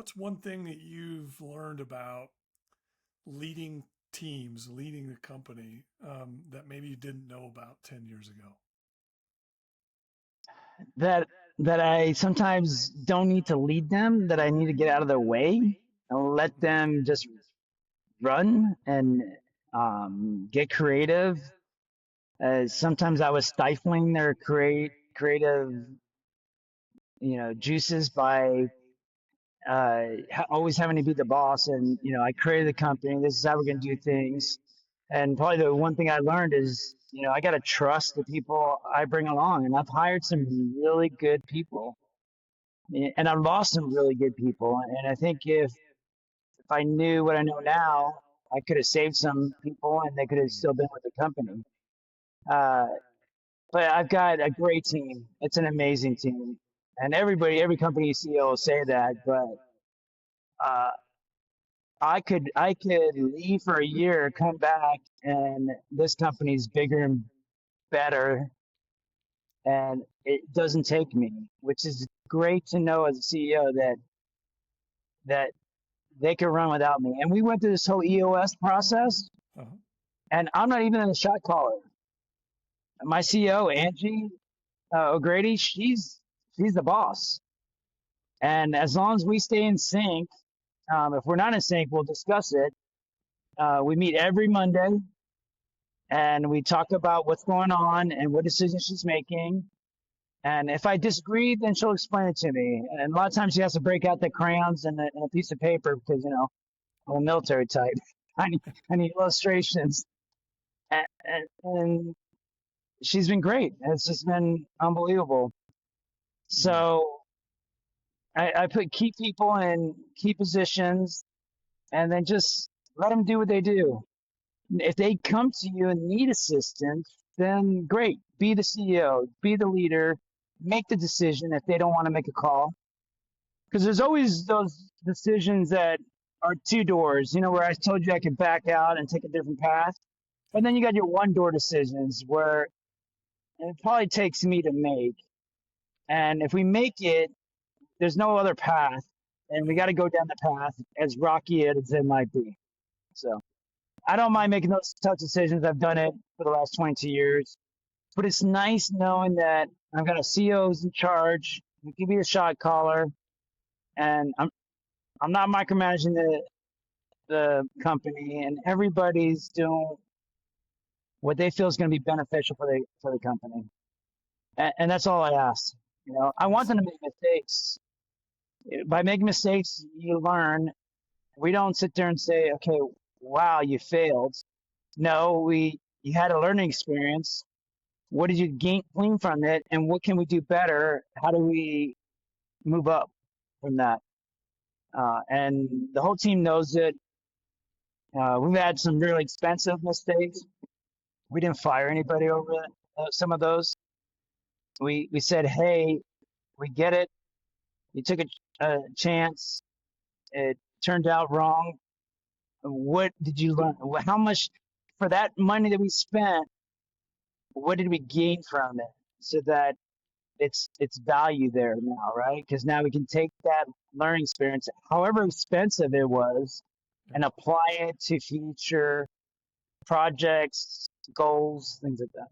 what's one thing that you've learned about leading teams, leading the company, that maybe you didn't know about 10 years ago? that that I sometimes don't need to lead them, that I need to get out of their way and let them just run and get creative. Sometimes I was stifling their creative, juices by always having to be the boss. And I created the company. This is how we're going to do things. And probably the one thing I learned is, I got to trust the people I bring along. And I've hired some really good people, and I've lost some really good people. And I think if I knew what I know now, I could have saved some people, and they could have still been with the company. Uh, but I've got a great team. It's an amazing team, and every company CEO will say that. But uh, I could leave for a year, come back, and this company's bigger and better, and it doesn't take me, which is great to know as a CEO that they could run without me. And we went through this whole EOS process, Uh-huh. and I'm not even in the shot caller. My CEO, Angie O'Grady, she's the boss. And as long as we stay in sync, if we're not in sync, we'll discuss it. We meet every Monday, and we talk about what's going on and what decisions she's making. And if I disagree, then she'll explain it to me. And a lot of times she has to break out the crayons and a piece of paper because, I'm a military type. I need illustrations. And she's been great. It's just been unbelievable. Yeah. So I put key people in key positions, and then just let them do what they do. If they come to you and need assistance, then great. Be the CEO, be the leader, make the decision if they don't want to make a call. Because there's always those decisions that are two doors, where I told you I could back out and take a different path. But then you got your one door decisions where it probably takes me to make. And if we make it, there's no other path. And we got to go down the path, as rocky as it might be. So I don't mind making those tough decisions. I've done it for the last 22 years. But it's nice knowing that I've got a CEO who's in charge, who can be a shot caller, and I'm not micromanaging the company, and everybody's doing what they feel is going to be beneficial for the company. And that's all I ask. I want them to make mistakes. By making mistakes, you learn. We don't sit there and say, okay, wow, you failed. No, you had a learning experience. What did you glean from it, and what can we do better? How do we move up from that? And the whole team knows it. We've had some really expensive mistakes. We didn't fire anybody over some of those. We said, hey, we get it. You took a chance. It turned out wrong. What did you learn? How much for that money that we spent? What did we gain from it? So that it's value there now, right? Because now we can take that learning experience, however expensive it was, and apply it to future projects, goals, things like that.